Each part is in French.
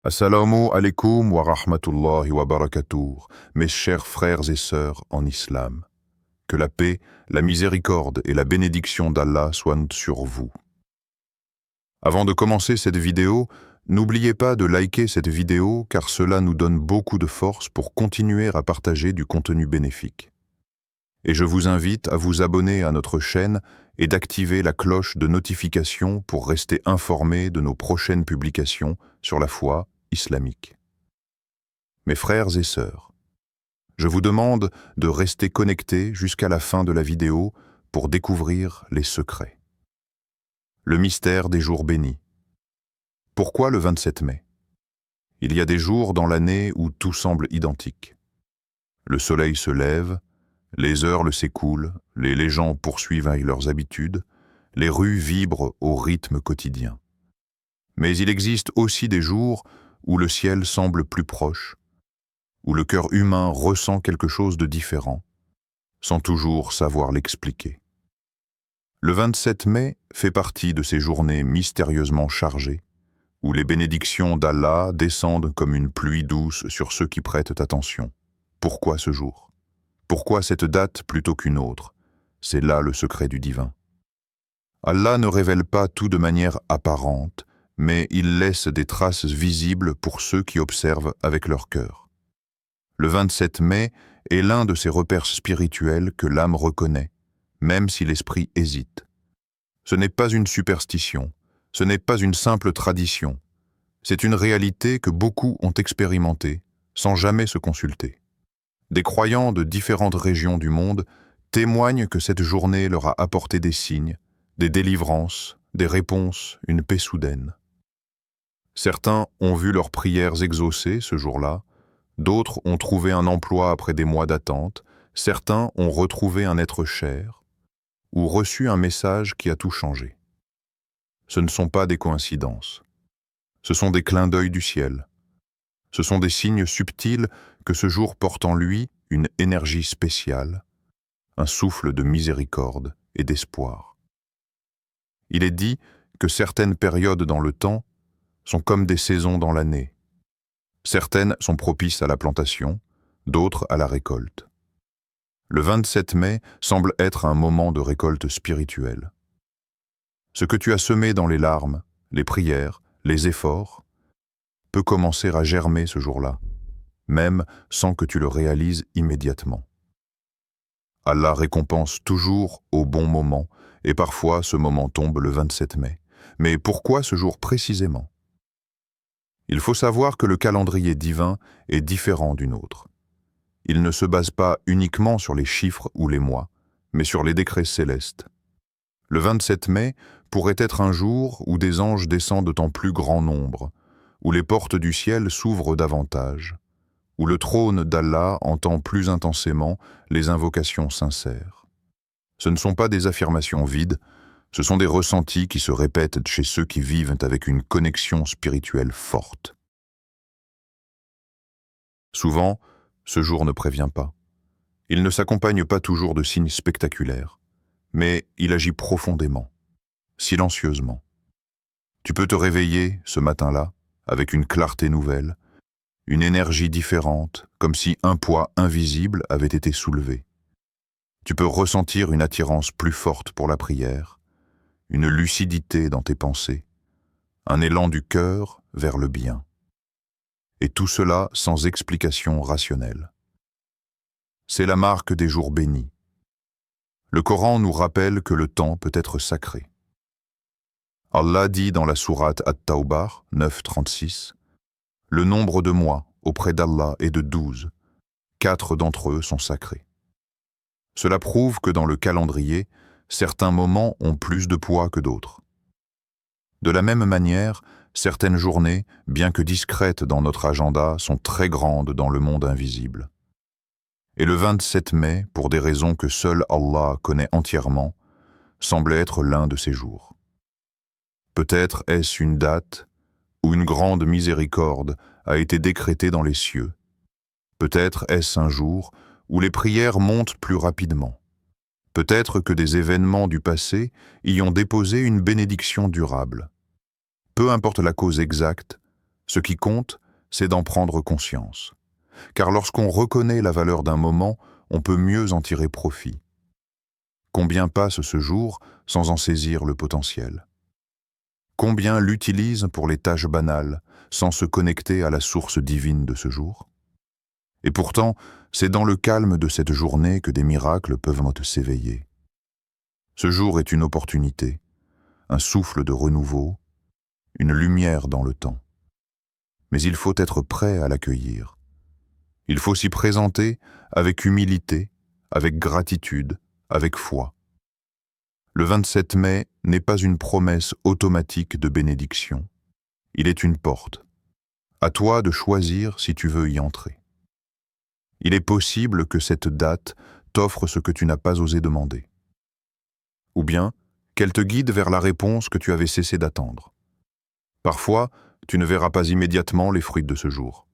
Assalamu alaikum wa rahmatullahi wa barakatuh, mes chers frères et sœurs en islam. Que la paix, la miséricorde et la bénédiction d'Allah soient sur vous. Avant de commencer cette vidéo, n'oubliez pas de liker cette vidéo car cela nous donne beaucoup de force pour continuer à partager du contenu bénéfique. Et je vous invite à vous abonner à notre chaîne et d'activer la cloche de notification pour rester informé de nos prochaines publications sur la foi islamique. Mes frères et sœurs, je vous demande de rester connectés jusqu'à la fin de la vidéo pour découvrir les secrets. Le mystère des jours bénis. Pourquoi le 27 mai? Il y a des jours dans l'année où tout semble identique. Le soleil se lève, les heures s'écoulent, les gens poursuivent avec leurs habitudes, les rues vibrent au rythme quotidien. Mais il existe aussi des jours où le ciel semble plus proche, où le cœur humain ressent quelque chose de différent, sans toujours savoir l'expliquer. Le 27 mai fait partie de ces journées mystérieusement chargées, où les bénédictions d'Allah descendent comme une pluie douce sur ceux qui prêtent attention. Pourquoi ce jour? Pourquoi cette date plutôt qu'une autre? C'est là le secret du divin. Allah ne révèle pas tout de manière apparente, mais il laisse des traces visibles pour ceux qui observent avec leur cœur. Le 27 mai est l'un de ces repères spirituels que l'âme reconnaît, même si l'esprit hésite. Ce n'est pas une superstition, ce n'est pas une simple tradition, c'est une réalité que beaucoup ont expérimentée sans jamais se consulter. Des croyants de différentes régions du monde témoignent que cette journée leur a apporté des signes, des délivrances, des réponses, une paix soudaine. Certains ont vu leurs prières exaucées ce jour-là, d'autres ont trouvé un emploi après des mois d'attente, certains ont retrouvé un être cher ou reçu un message qui a tout changé. Ce ne sont pas des coïncidences, ce sont des clins d'œil du ciel. Ce sont des signes subtils que ce jour porte en lui une énergie spéciale, un souffle de miséricorde et d'espoir. Il est dit que certaines périodes dans le temps sont comme des saisons dans l'année. Certaines sont propices à la plantation, d'autres à la récolte. Le 27 mai semble être un moment de récolte spirituelle. Ce que tu as semé dans les larmes, les prières, les efforts, peut commencer à germer ce jour-là, même sans que tu le réalises immédiatement. Allah récompense toujours au bon moment, et parfois ce moment tombe le 27 mai. Mais pourquoi ce jour précisément? Il faut savoir que le calendrier divin est différent du nôtre. Il ne se base pas uniquement sur les chiffres ou les mois, mais sur les décrets célestes. Le 27 mai pourrait être un jour où des anges descendent en plus grand nombre, où les portes du ciel s'ouvrent davantage, où le trône d'Allah entend plus intensément les invocations sincères. Ce ne sont pas des affirmations vides, ce sont des ressentis qui se répètent chez ceux qui vivent avec une connexion spirituelle forte. Souvent, ce jour ne prévient pas. Il ne s'accompagne pas toujours de signes spectaculaires, mais il agit profondément, silencieusement. Tu peux te réveiller, ce matin-là, avec une clarté nouvelle, une énergie différente, comme si un poids invisible avait été soulevé. Tu peux ressentir une attirance plus forte pour la prière, une lucidité dans tes pensées, un élan du cœur vers le bien. Et tout cela sans explication rationnelle. C'est la marque des jours bénis. Le Coran nous rappelle que le temps peut être sacré. Allah dit dans la sourate At-Tawbah 9:36, « Le nombre de mois auprès d'Allah est de 12. 4 d'entre eux sont sacrés. » Cela prouve que dans le calendrier, certains moments ont plus de poids que d'autres. De la même manière, certaines journées, bien que discrètes dans notre agenda, sont très grandes dans le monde invisible. Et le 27 mai, pour des raisons que seul Allah connaît entièrement, semble être l'un de ces jours. Peut-être est-ce une date où une grande miséricorde a été décrétée dans les cieux. Peut-être est-ce un jour où les prières montent plus rapidement. Peut-être que des événements du passé y ont déposé une bénédiction durable. Peu importe la cause exacte, Ce qui compte, c'est d'en prendre conscience. Car lorsqu'on reconnaît la valeur d'un moment, on peut mieux en tirer profit. Combien passe ce jour sans en saisir le potentiel? Combien l'utilisent pour les tâches banales, sans se connecter à la source divine de ce jour? Et pourtant, c'est dans le calme de cette journée que des miracles peuvent s'éveiller. Ce jour est une opportunité, un souffle de renouveau, une lumière dans le temps. Mais il faut être prêt à l'accueillir. Il faut s'y présenter avec humilité, avec gratitude, avec foi. Le 27 mai n'est pas une promesse automatique de bénédiction. Il est une porte. À toi de choisir si tu veux y entrer. Il est possible que cette date t'offre ce que tu n'as pas osé demander. Ou bien qu'elle te guide vers la réponse que tu avais cessé d'attendre. Parfois, tu ne verras pas immédiatement les fruits de ce jour.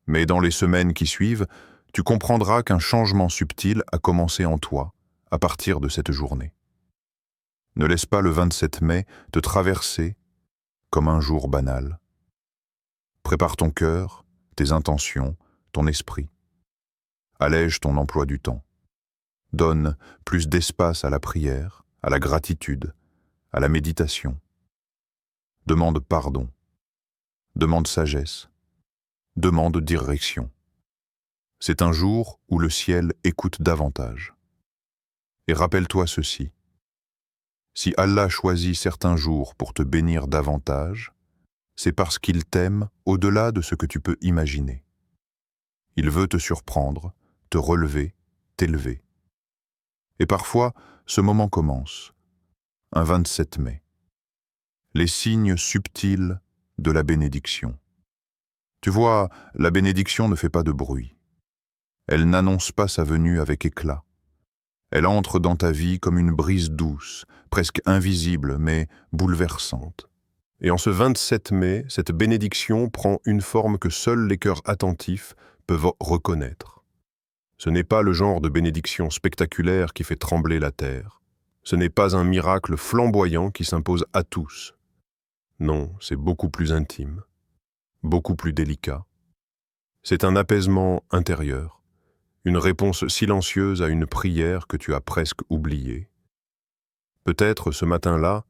Mais dans les semaines qui suivent, tu comprendras qu'un changement subtil a commencé en toi à partir de cette journée. Ne laisse pas le 27 mai te traverser comme un jour banal. Prépare ton cœur, tes intentions, ton esprit. Allège ton emploi du temps. Donne plus d'espace à la prière, à la gratitude, à la méditation. Demande pardon. Demande sagesse. Demande direction. C'est un jour où le ciel écoute davantage. Et rappelle-toi ceci. Si Allah choisit certains jours pour te bénir davantage, c'est parce qu'il t'aime au-delà de ce que tu peux imaginer. Il veut te surprendre, te relever, t'élever. Et parfois, ce moment commence, un 27 mai. Les signes subtils de la bénédiction. Tu vois, la bénédiction ne fait pas de bruit. Elle n'annonce pas sa venue avec éclat. Elle entre dans ta vie comme une brise douce, presque invisible, mais bouleversante. Et en ce 27 mai, cette bénédiction prend une forme que seuls les cœurs attentifs peuvent reconnaître. Ce n'est pas le genre de bénédiction spectaculaire qui fait trembler la terre. Ce n'est pas un miracle flamboyant qui s'impose à tous. Non, c'est beaucoup plus intime, beaucoup plus délicat. C'est un apaisement intérieur, une réponse silencieuse à une prière que tu as presque oubliée. Peut-être ce matin-là,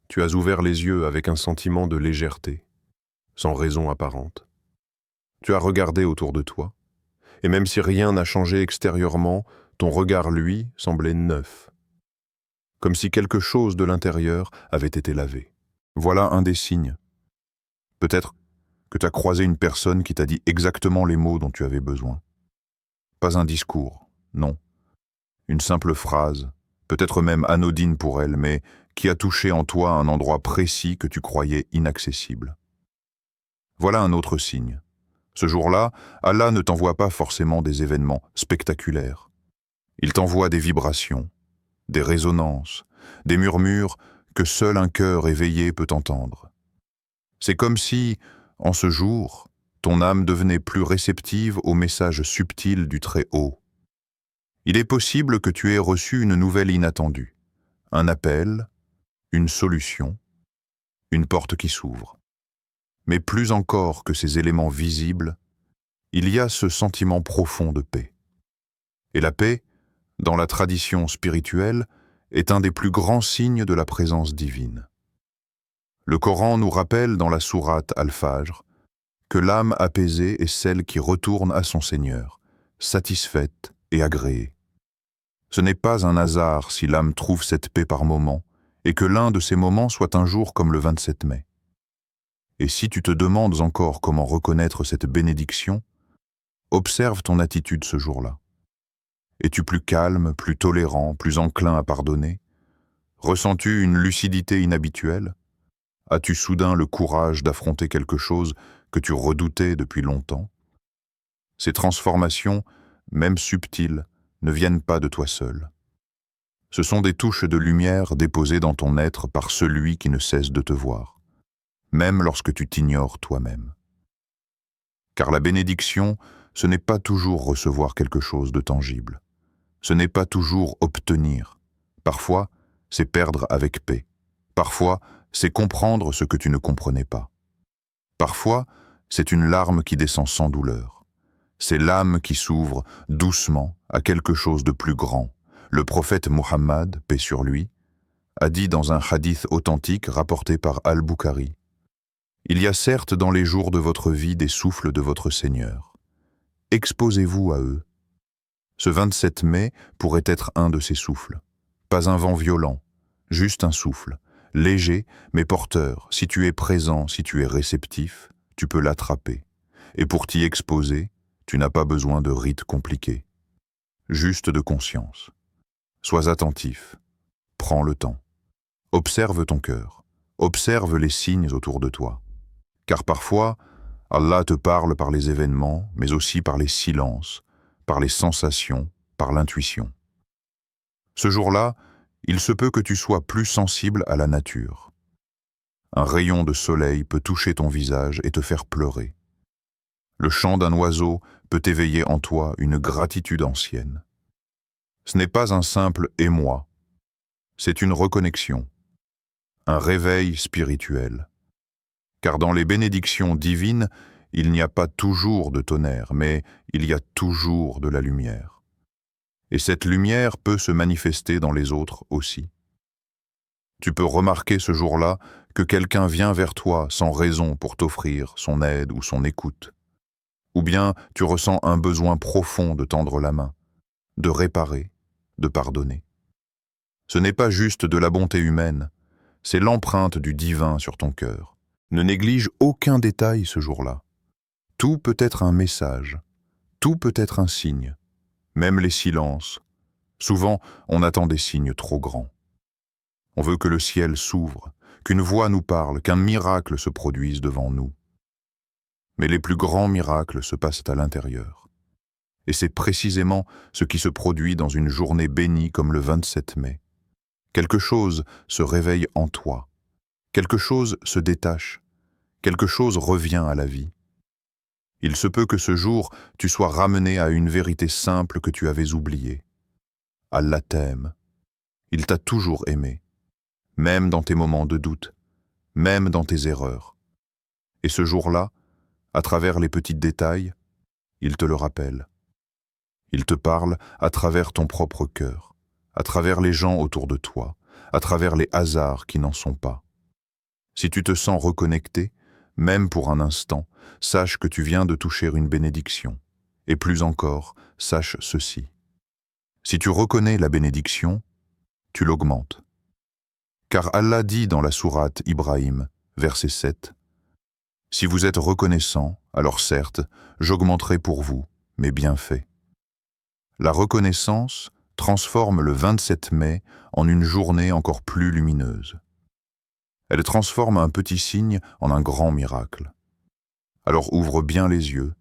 tu as ouvert les yeux avec un sentiment de légèreté, sans raison apparente. Tu as regardé autour de toi, et même si rien n'a changé extérieurement, ton regard, lui, semblait neuf, comme si quelque chose de l'intérieur avait été lavé. Voilà un des signes. Peut-être que tu as croisé une personne qui t'a dit exactement les mots dont tu avais besoin. Pas un discours, non. Une simple phrase, peut-être même anodine pour elle, mais qui a touché en toi un endroit précis que tu croyais inaccessible. Voilà un autre signe. Ce jour-là, Allah ne t'envoie pas forcément des événements spectaculaires. Il t'envoie des vibrations, des résonances, des murmures que seul un cœur éveillé peut entendre. C'est comme si, en ce jour, ton âme devenait plus réceptive aux messages subtils du Très-Haut. Il est possible que tu aies reçu une nouvelle inattendue, un appel, une solution, une porte qui s'ouvre. Mais plus encore que ces éléments visibles, il y a ce sentiment profond de paix. Et la paix, dans la tradition spirituelle, est un des plus grands signes de la présence divine. Le Coran nous rappelle dans la sourate Al-Fajr que l'âme apaisée est celle qui retourne à son Seigneur, satisfaite et agréée. Ce n'est pas un hasard si l'âme trouve cette paix par moments, et que l'un de ces moments soit un jour comme le 27 mai. Et si tu te demandes encore comment reconnaître cette bénédiction, observe ton attitude ce jour-là. Es-tu plus calme, plus tolérant, plus enclin à pardonner? Ressens-tu une lucidité inhabituelle? As-tu soudain le courage d'affronter quelque chose que tu redoutais depuis longtemps? Ces transformations, même subtiles, ne viennent pas de toi seul. Ce sont des touches de lumière déposées dans ton être par celui qui ne cesse de te voir, même lorsque tu t'ignores toi-même. Car la bénédiction, ce n'est pas toujours recevoir quelque chose de tangible. Ce n'est pas toujours obtenir. Parfois, c'est perdre avec paix. Parfois, c'est comprendre ce que tu ne comprenais pas. Parfois, c'est une larme qui descend sans douleur. C'est l'âme qui s'ouvre doucement à quelque chose de plus grand. Le prophète Muhammad, paix sur lui, a dit dans un hadith authentique rapporté par Al-Bukhari: « Il y a certes dans les jours de votre vie des souffles de votre Seigneur. Exposez-vous à eux. » Ce 27 mai pourrait être un de ces souffles. Pas un vent violent, juste un souffle, léger mais porteur. Si tu es présent, si tu es réceptif, tu peux l'attraper. Et pour t'y exposer, tu n'as pas besoin de rites compliqués. Juste de conscience. Sois attentif. Prends le temps. Observe ton cœur. Observe les signes autour de toi. Car parfois, Allah te parle par les événements, mais aussi par les silences, par les sensations, par l'intuition. Ce jour-là, il se peut que tu sois plus sensible à la nature. Un rayon de soleil peut toucher ton visage et te faire pleurer. Le chant d'un oiseau peut éveiller en toi une gratitude ancienne. Ce n'est pas un simple « émoi », c'est une reconnexion, un réveil spirituel. Car dans les bénédictions divines, il n'y a pas toujours de tonnerre, mais il y a toujours de la lumière. Et cette lumière peut se manifester dans les autres aussi. Tu peux remarquer ce jour-là que quelqu'un vient vers toi sans raison pour t'offrir son aide ou son écoute. Ou bien tu ressens un besoin profond de tendre la main, de réparer, de pardonner. Ce n'est pas juste de la bonté humaine, c'est l'empreinte du divin sur ton cœur. Ne néglige aucun détail ce jour-là. Tout peut être un message, tout peut être un signe, même les silences. Souvent, on attend des signes trop grands. On veut que le ciel s'ouvre, qu'une voix nous parle, qu'un miracle se produise devant nous. Mais les plus grands miracles se passent à l'intérieur. Et c'est précisément ce qui se produit dans une journée bénie comme le 27 mai. Quelque chose se réveille en toi. Quelque chose se détache. Quelque chose revient à la vie. Il se peut que ce jour, tu sois ramené à une vérité simple que tu avais oubliée. Allah t'aime. Il t'a toujours aimé, même dans tes moments de doute, même dans tes erreurs. Et ce jour-là, à travers les petits détails, il te le rappelle. Il te parle à travers ton propre cœur, à travers les gens autour de toi, à travers les hasards qui n'en sont pas. Si tu te sens reconnecté, même pour un instant, sache que tu viens de toucher une bénédiction. Et plus encore, sache ceci. Si tu reconnais la bénédiction, tu l'augmentes. Car Allah dit dans la sourate Ibrahim, verset 7, « Si vous êtes reconnaissant, alors certes, j'augmenterai pour vous mes bienfaits. » La reconnaissance transforme le 27 mai en une journée encore plus lumineuse. Elle transforme un petit signe en un grand miracle. Alors ouvre bien les yeux,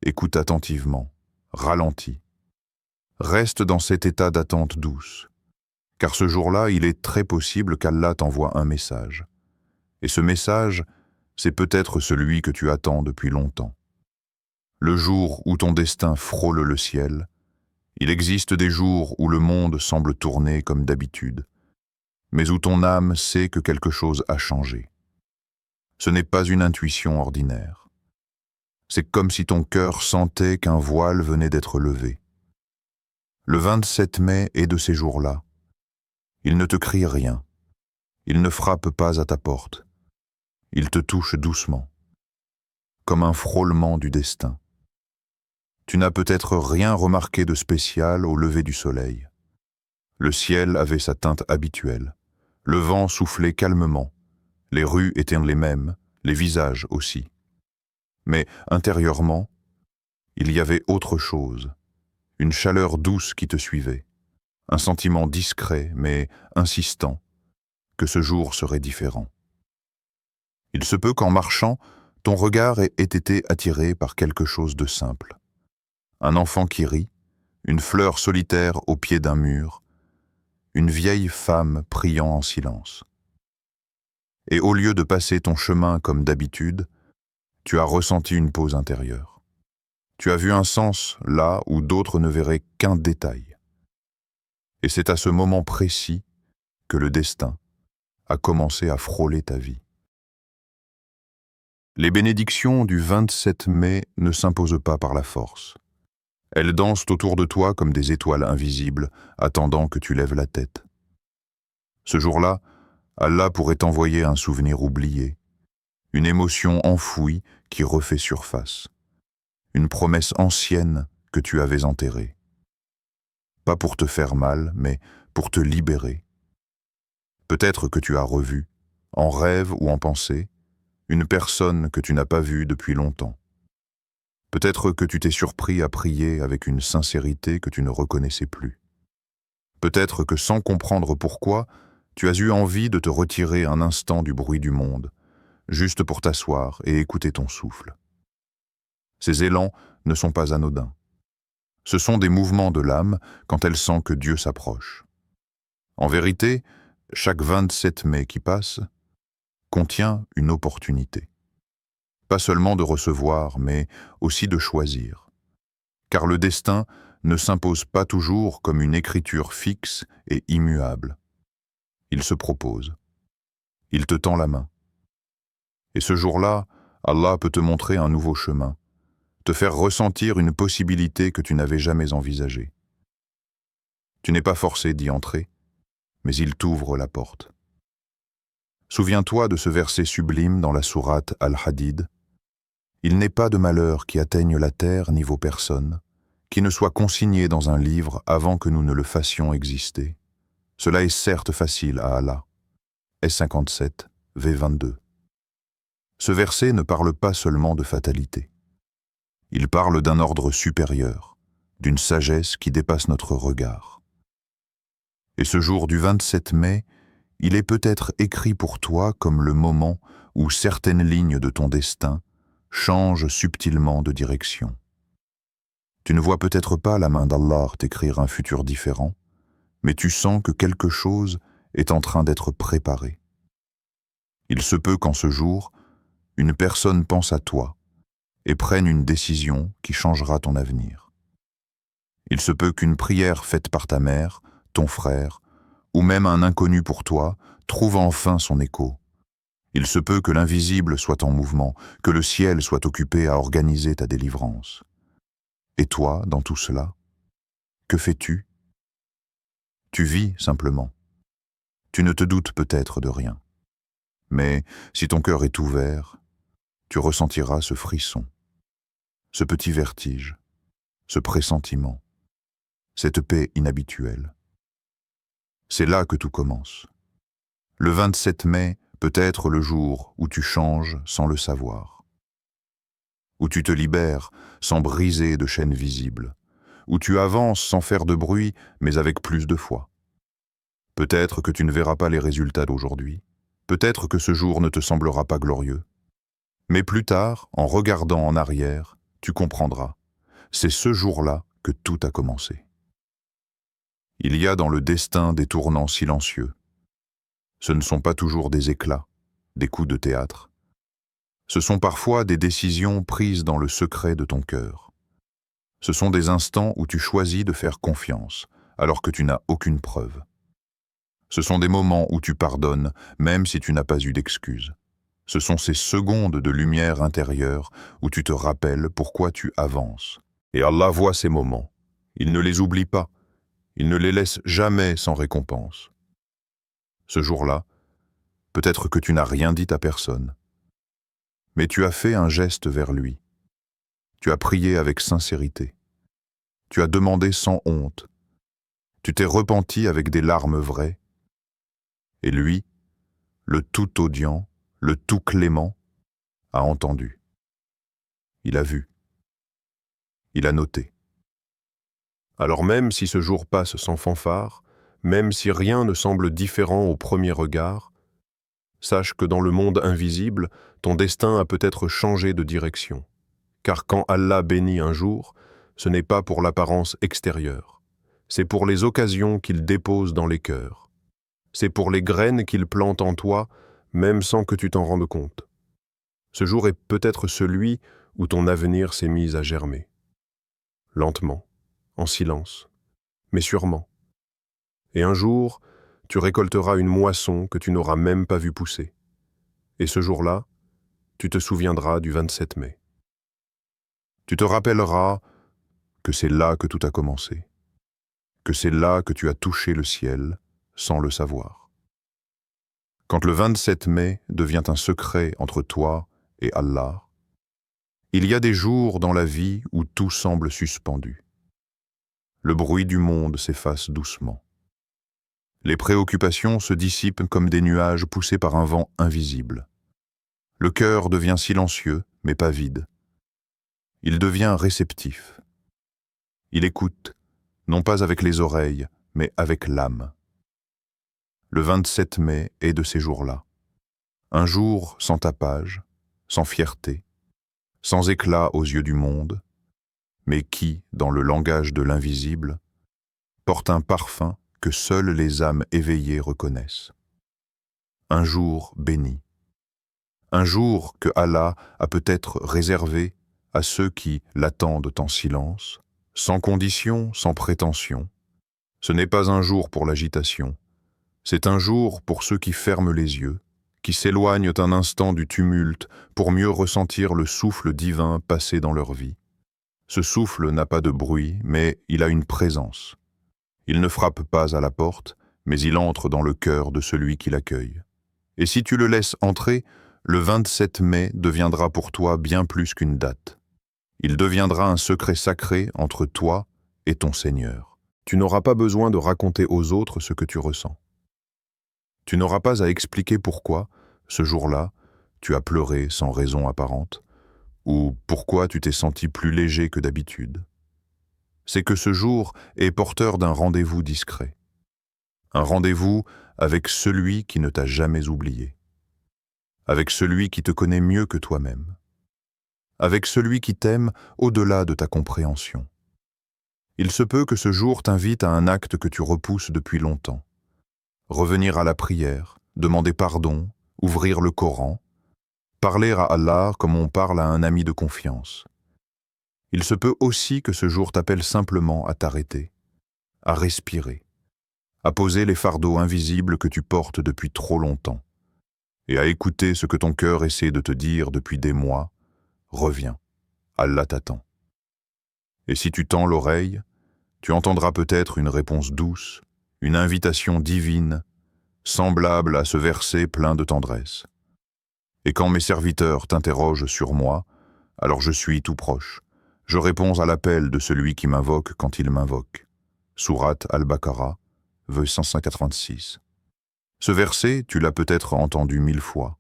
écoute attentivement, ralentis. Reste dans cet état d'attente douce, car ce jour-là, il est très possible qu'Allah t'envoie un message. Et ce message, c'est peut-être celui que tu attends depuis longtemps. Le jour où ton destin frôle le ciel, il existe des jours où le monde semble tourner comme d'habitude, mais où ton âme sait que quelque chose a changé. Ce n'est pas une intuition ordinaire. C'est comme si ton cœur sentait qu'un voile venait d'être levé. Le 27 mai est de ces jours-là. Il ne te crie rien. Il ne frappe pas à ta porte. Il te touche doucement, comme un frôlement du destin. Tu n'as peut-être rien remarqué de spécial au lever du soleil. Le ciel avait sa teinte habituelle. Le vent soufflait calmement. Les rues étaient les mêmes, les visages aussi. Mais intérieurement, il y avait autre chose. Une chaleur douce qui te suivait. Un sentiment discret mais insistant que ce jour serait différent. Il se peut qu'en marchant, ton regard ait été attiré par quelque chose de simple. Un enfant qui rit, une fleur solitaire au pied d'un mur, une vieille femme priant en silence. Et au lieu de passer ton chemin comme d'habitude, tu as ressenti une pause intérieure. Tu as vu un sens là où d'autres ne verraient qu'un détail. Et c'est à ce moment précis que le destin a commencé à frôler ta vie. Les bénédictions du 27 mai ne s'imposent pas par la force. Elles dansent autour de toi comme des étoiles invisibles, attendant que tu lèves la tête. Ce jour-là, Allah pourrait t'envoyer un souvenir oublié, une émotion enfouie qui refait surface, une promesse ancienne que tu avais enterrée. Pas pour te faire mal, mais pour te libérer. Peut-être que tu as revu, en rêve ou en pensée, une personne que tu n'as pas vue depuis longtemps. Peut-être que tu t'es surpris à prier avec une sincérité que tu ne reconnaissais plus. Peut-être que sans comprendre pourquoi, tu as eu envie de te retirer un instant du bruit du monde, juste pour t'asseoir et écouter ton souffle. Ces élans ne sont pas anodins. Ce sont des mouvements de l'âme quand elle sent que Dieu s'approche. En vérité, chaque 27 mai qui passe contient une opportunité. Pas seulement de recevoir, mais aussi de choisir. Car le destin ne s'impose pas toujours comme une écriture fixe et immuable. Il se propose. Il te tend la main. Et ce jour-là, Allah peut te montrer un nouveau chemin, te faire ressentir une possibilité que tu n'avais jamais envisagée. Tu n'es pas forcé d'y entrer, mais il t'ouvre la porte. Souviens-toi de ce verset sublime dans la sourate Al-Hadid. Il n'est pas de malheur qui atteigne la terre ni vos personnes, qui ne soit consigné dans un livre avant que nous ne le fassions exister. Cela est certes facile à Allah. S57, V22. Ce verset ne parle pas seulement de fatalité. Il parle d'un ordre supérieur, d'une sagesse qui dépasse notre regard. Et ce jour du 27 mai, il est peut-être écrit pour toi comme le moment où certaines lignes de ton destin changent subtilement de direction. Tu ne vois peut-être pas la main d'Allah t'écrire un futur différent, mais tu sens que quelque chose est en train d'être préparé. Il se peut qu'en ce jour, une personne pense à toi et prenne une décision qui changera ton avenir. Il se peut qu'une prière faite par ta mère, ton frère, ou même un inconnu pour toi, trouve enfin son écho. Il se peut que l'invisible soit en mouvement, que le ciel soit occupé à organiser ta délivrance. Et toi, dans tout cela, que fais-tu? Tu vis simplement. Tu ne te doutes peut-être de rien. Mais si ton cœur est ouvert, tu ressentiras ce frisson, ce petit vertige, ce pressentiment, cette paix inhabituelle. C'est là que tout commence. Le 27 mai peut être le jour où tu changes sans le savoir, où tu te libères sans briser de chaînes visibles, où tu avances sans faire de bruit mais avec plus de foi. Peut-être que tu ne verras pas les résultats d'aujourd'hui, peut-être que ce jour ne te semblera pas glorieux. Mais plus tard, en regardant en arrière, tu comprendras. C'est ce jour-là que tout a commencé. Il y a dans le destin des tournants silencieux. Ce ne sont pas toujours des éclats, des coups de théâtre. Ce sont parfois des décisions prises dans le secret de ton cœur. Ce sont des instants où tu choisis de faire confiance, alors que tu n'as aucune preuve. Ce sont des moments où tu pardonnes, même si tu n'as pas eu d'excuses. Ce sont ces secondes de lumière intérieure où tu te rappelles pourquoi tu avances. Et Allah voit ces moments. Il ne les oublie pas. Il ne les laisse jamais sans récompense. Ce jour-là, peut-être que tu n'as rien dit à personne, mais tu as fait un geste vers lui. Tu as prié avec sincérité. Tu as demandé sans honte. Tu t'es repenti avec des larmes vraies. Et lui, le tout audient, le tout clément, a entendu. Il a vu. Il a noté. Alors même si ce jour passe sans fanfare, même si rien ne semble différent au premier regard, sache que dans le monde invisible, ton destin a peut-être changé de direction. Car quand Allah bénit un jour, ce n'est pas pour l'apparence extérieure. C'est pour les occasions qu'il dépose dans les cœurs. C'est pour les graines qu'il plante en toi, même sans que tu t'en rendes compte. Ce jour est peut-être celui où ton avenir s'est mis à germer. Lentement, en silence, mais sûrement. Et un jour, tu récolteras une moisson que tu n'auras même pas vue pousser. Et ce jour-là, tu te souviendras du 27 mai. Tu te rappelleras que c'est là que tout a commencé, que c'est là que tu as touché le ciel sans le savoir. Quand le 27 mai devient un secret entre toi et Allah, il y a des jours dans la vie où tout semble suspendu. Le bruit du monde s'efface doucement. Les préoccupations se dissipent comme des nuages poussés par un vent invisible. Le cœur devient silencieux, mais pas vide. Il devient réceptif. Il écoute, non pas avec les oreilles, mais avec l'âme. Le 27 mai est de ces jours-là. Un jour sans tapage, sans fierté, sans éclat aux yeux du monde, mais qui, dans le langage de l'invisible, porte un parfum que seules les âmes éveillées reconnaissent. Un jour béni. Un jour que Allah a peut-être réservé à ceux qui l'attendent en silence, sans condition, sans prétention. Ce n'est pas un jour pour l'agitation, c'est un jour pour ceux qui ferment les yeux, qui s'éloignent un instant du tumulte pour mieux ressentir le souffle divin passé dans leur vie. Ce souffle n'a pas de bruit, mais il a une présence. Il ne frappe pas à la porte, mais il entre dans le cœur de celui qui l'accueille. Et si tu le laisses entrer, le 27 mai deviendra pour toi bien plus qu'une date. Il deviendra un secret sacré entre toi et ton Seigneur. Tu n'auras pas besoin de raconter aux autres ce que tu ressens. Tu n'auras pas à expliquer pourquoi, ce jour-là, tu as pleuré sans raison apparente, ou pourquoi tu t'es senti plus léger que d'habitude. C'est que ce jour est porteur d'un rendez-vous discret. Un rendez-vous avec celui qui ne t'a jamais oublié. Avec celui qui te connaît mieux que toi-même. Avec celui qui t'aime au-delà de ta compréhension. Il se peut que ce jour t'invite à un acte que tu repousses depuis longtemps. Revenir à la prière, demander pardon, ouvrir le Coran, parler à Allah comme on parle à un ami de confiance. Il se peut aussi que ce jour t'appelle simplement à t'arrêter, à respirer, à poser les fardeaux invisibles que tu portes depuis trop longtemps, et à écouter ce que ton cœur essaie de te dire depuis des mois. Reviens, Allah t'attend. Et si tu tends l'oreille, tu entendras peut-être une réponse douce, une invitation divine, semblable à ce verset plein de tendresse. Et quand mes serviteurs t'interrogent sur moi, alors je suis tout proche. Je réponds à l'appel de celui qui m'invoque quand il m'invoque. Sourate Al-Baqarah, verset 186. Ce verset, tu l'as peut-être entendu 1000 fois.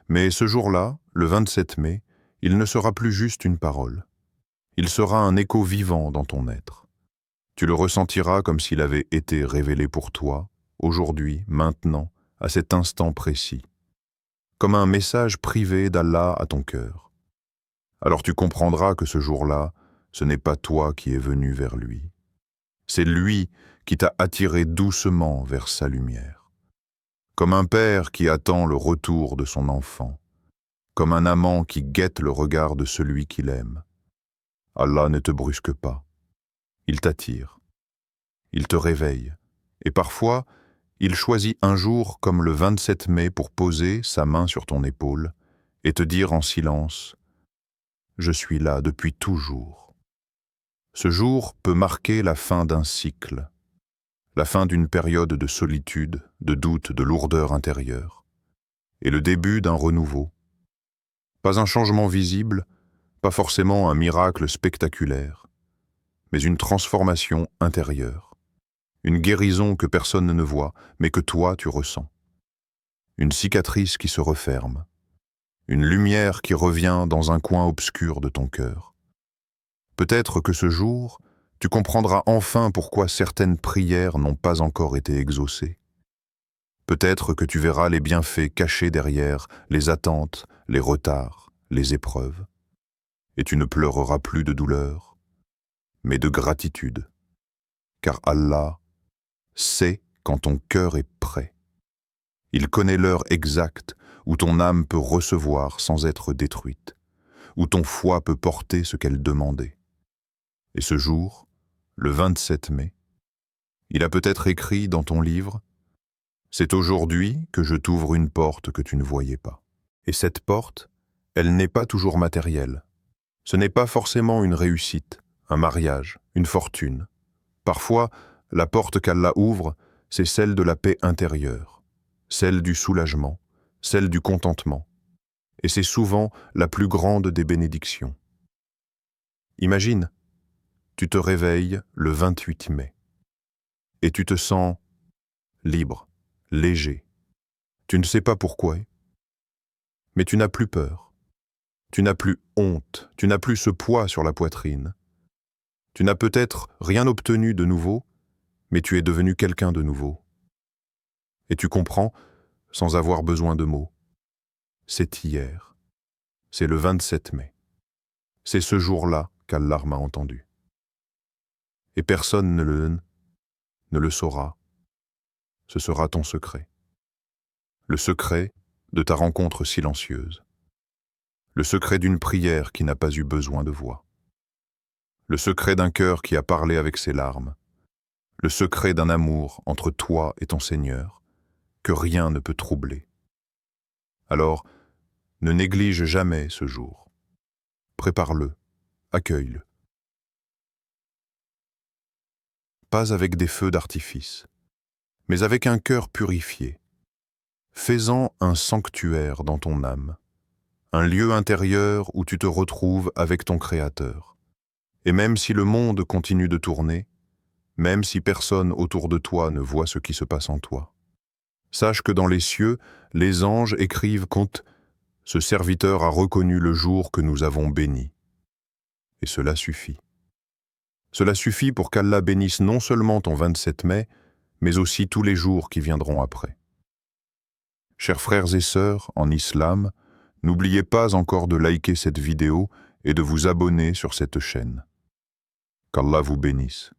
Mais ce jour-là, le 27 mai, il ne sera plus juste une parole. Il sera un écho vivant dans ton être. Tu le ressentiras comme s'il avait été révélé pour toi, aujourd'hui, maintenant, à cet instant précis. Comme un message privé d'Allah à ton cœur. Alors tu comprendras que ce jour-là, ce n'est pas toi qui es venu vers lui. C'est lui qui t'a attiré doucement vers sa lumière. Comme un père qui attend le retour de son enfant. Comme un amant qui guette le regard de celui qu'il aime. Allah ne te brusque pas. Il t'attire. Il te réveille. Et parfois, il choisit un jour comme le 27 mai pour poser sa main sur ton épaule et te dire en silence « Je suis là depuis toujours ». Ce jour peut marquer la fin d'un cycle, la fin d'une période de solitude, de doute, de lourdeur intérieure, et le début d'un renouveau. Pas un changement visible, pas forcément un miracle spectaculaire, mais une transformation intérieure. Une guérison que personne ne voit, mais que toi tu ressens. Une cicatrice qui se referme. Une lumière qui revient dans un coin obscur de ton cœur. Peut-être que ce jour, tu comprendras enfin pourquoi certaines prières n'ont pas encore été exaucées. Peut-être que tu verras les bienfaits cachés derrière les attentes, les retards, les épreuves. Et tu ne pleureras plus de douleur, mais de gratitude. Car Allah sait quand ton cœur est prêt. Il connaît l'heure exacte où ton âme peut recevoir sans être détruite, où ton foie peut porter ce qu'elle demandait. Et ce jour, le 27 mai, il a peut-être écrit dans ton livre « C'est aujourd'hui que je t'ouvre une porte que tu ne voyais pas. » Et cette porte, Elle n'est pas toujours matérielle. Ce n'est pas forcément une réussite, un mariage, une fortune. Parfois, la porte qu'Allah ouvre, c'est celle de la paix intérieure, celle du soulagement, celle du contentement. Et c'est souvent la plus grande des bénédictions. Imagine, tu te réveilles le 28 mai et tu te sens libre, léger. Tu ne sais pas pourquoi, mais tu n'as plus peur. Tu n'as plus honte, tu n'as plus ce poids sur la poitrine. Tu n'as peut-être rien obtenu de nouveau, mais tu es devenu quelqu'un de nouveau. Et tu comprends sans avoir besoin de mots. C'est hier. C'est le 27 mai. C'est ce jour-là qu'Allah m'a entendu. Et personne ne le saura. Ce sera ton secret. Le secret de ta rencontre silencieuse. Le secret d'une prière qui n'a pas eu besoin de voix. Le secret d'un cœur qui a parlé avec ses larmes. Le secret d'un amour entre toi et ton Seigneur, que rien ne peut troubler. Alors, ne néglige jamais ce jour. Prépare-le, accueille-le. Pas avec des feux d'artifice, mais avec un cœur purifié. Fais-en un sanctuaire dans ton âme, un lieu intérieur où tu te retrouves avec ton Créateur. Et même si le monde continue de tourner, même si personne autour de toi ne voit ce qui se passe en toi, sache que dans les cieux, les anges écrivent « Ce serviteur a reconnu le jour que nous avons béni ». Et cela suffit. Cela suffit pour qu'Allah bénisse non seulement ton 27 mai, mais aussi tous les jours qui viendront après. Chers frères et sœurs en islam, n'oubliez pas encore de liker cette vidéo et de vous abonner sur cette chaîne. Qu'Allah vous bénisse.